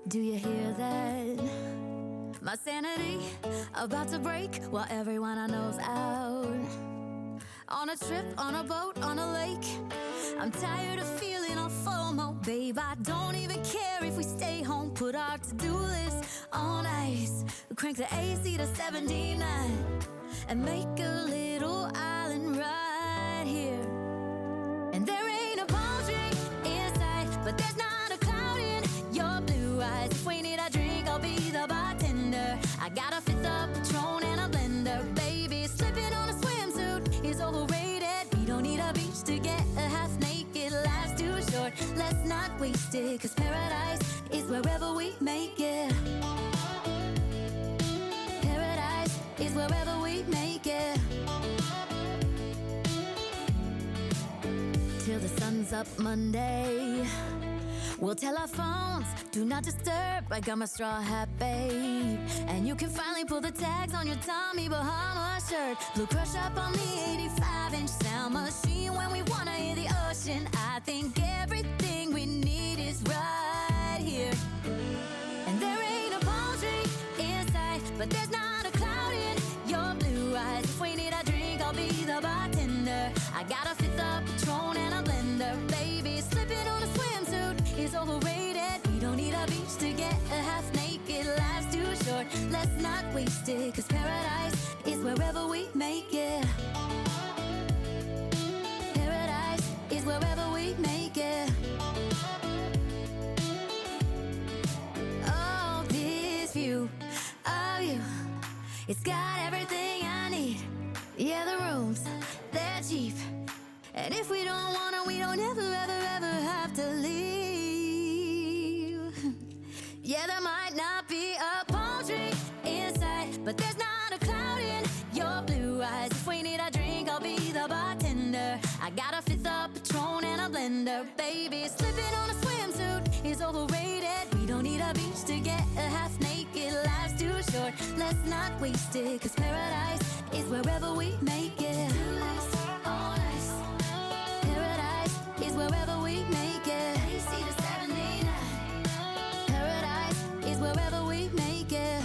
Do you hear that? My sanity about to break while everyone I know's out. On a trip, on a boat, on a lake. I'm tired of feeling all FOMO, babe. I don't even care if we stay home. Put our to-do list on ice. Crank the AC to 79 and make a little island right here. And there ain't a palm tree in sight, but there's not a cloud in your blue eyes. If we need a drink, I'll be the bartender. I got a fifth of Patron and a blender, baby. Slipping on a swimsuit is overrated. We don't need a beach to get a half naked. Life's too short, let's not waste it, 'cause paradise is wherever we make it. Paradise is wherever we make it. Till the sun's up Monday, we'll tell our phones, do not disturb. I got my straw hat, babe. And you can finally pull the tags on your Tommy Bahama shirt. Blue crush up on the 85-inch sound machine. When we wanna hear the ocean, I think everything we need is right here. And there ain't a palm tree in sight, but there's not a cloud in your blue eyes. If we need a drink, I'll be the bartender. I got a fifth of Patron and a blender, baby. Slipping on a swimsuit is overrated. We don't need a beach to get a half naked. Life's too short, let's not waste it, 'cause paradise is wherever we make it. Paradise is wherever we make it. Oh, this view of you, it's got everything I need. Yeah, the rooms, they're cheap. And if we don't wanna, we don't ever, ever, ever have to leave. Yeah, there might not be a palm tree in sight, but there's not a cloud in your blue eyes. If we need a drink, I'll be the bartender. I got a fifth of Patron and a blender, baby. Slipping on a swimsuit is overrated. We don't need a beach to get a half naked. Life's too short, let's not waste it, 'cause paradise is wherever we make it. Oh, nice. Paradise is wherever we make it. AC to 79. Paradise is wherever we make it.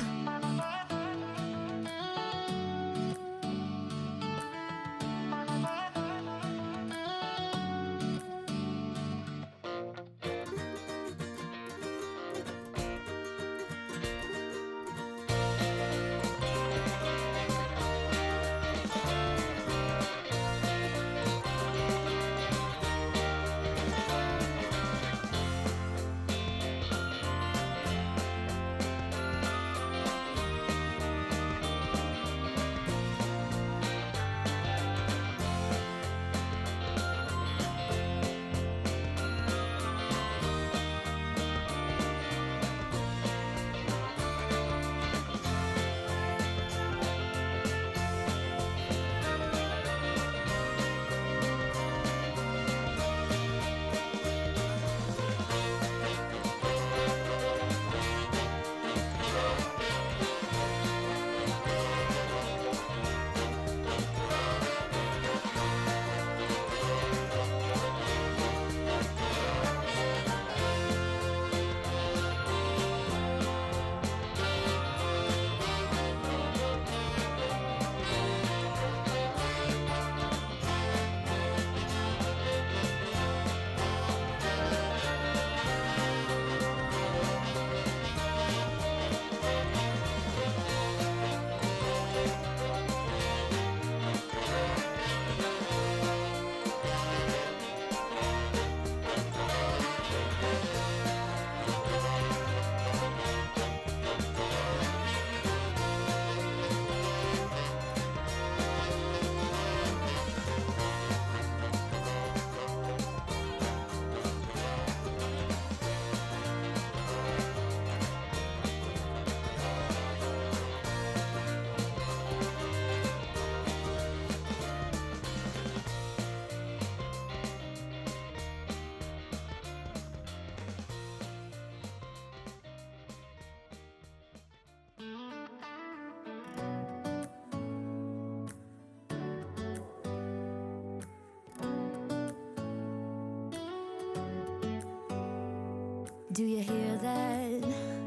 Do you hear that?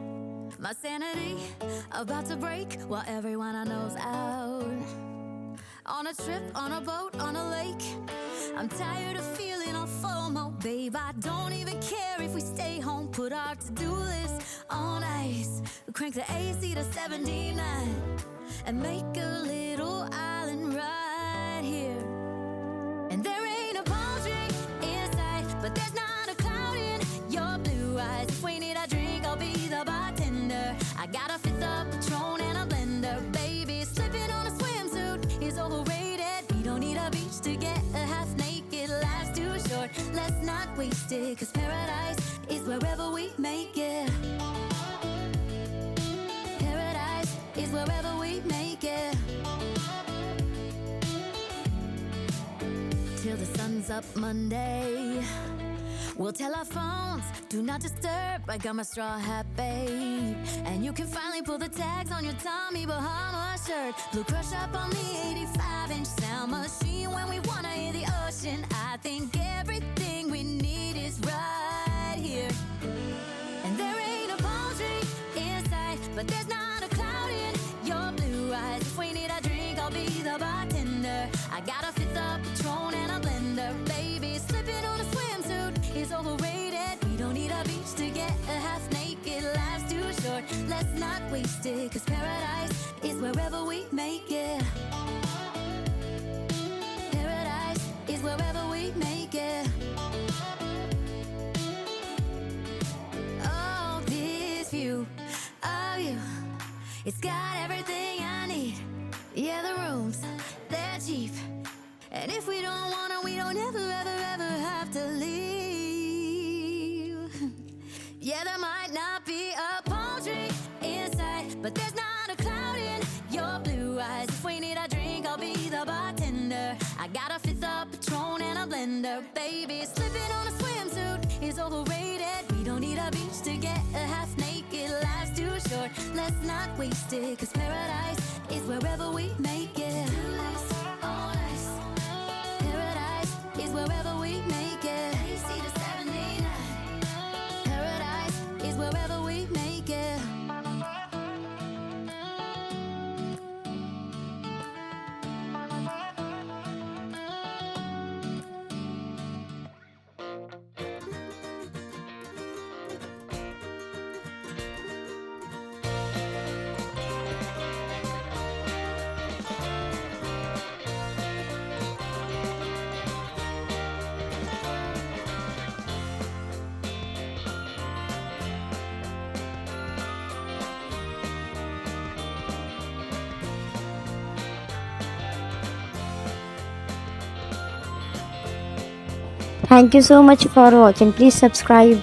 My sanity about to break while everyone I know's out. On a trip, on a boat, on a lake. I'm tired of feeling all FOMO, babe. I don't even care if we stay home. Put our to-do list on ice. Crank the AC to 79 and make a little island right here. And there ain't a palm tree in sight, but there's not a cloud in your blue eyes. If we need a drink, I'll be the bartender. I got a fifth of Patron and a blender, baby. Slipping on a swimsuit is overrated. We don't need a beach to get a half naked. Life's too short, let's not waste it. Cause paradise is wherever we make it. Paradise is wherever we make it. Till the sun's up Monday, we'll tell our phones, do not disturb. I got my straw hat, babe. And you can finally pull the tags on your Tommy Bahama shirt. Blue crush up on the 85-inch sound machine. When we wanna hear the ocean, I think everything we need is right here. And there ain't a palm tree in sight, but there's not a cloud in your blue eyes. If we need a drink, I'll be the bartender. I got a fifth of Patron and a blender, baby. Slipping on a swimsuit is overrated. We don't need a beach to get a half naked. Life's too short, let's not waste it. Cause paradise is wherever we make it. Paradise is wherever we make it. Oh, this view of you, it's got everything I need. Yeah, the rooms, they're cheap. And if we don't wanna, we don't ever, ever, ever have to leave. Yeah, there might not be a palm tree in sight, but there's not a cloud in your blue eyes. If we need a drink, I'll be the bartender. I got a fifth of Patron and a blender, baby. Slipping on a swimsuit is overrated. We don't need a beach to get a half naked. Life's too short, let's not waste it. Cause paradise is wherever we make it. Paradise is wherever we make it. AC to 79. Paradise is wherever we make it. Thank you so much for watching. Please subscribe.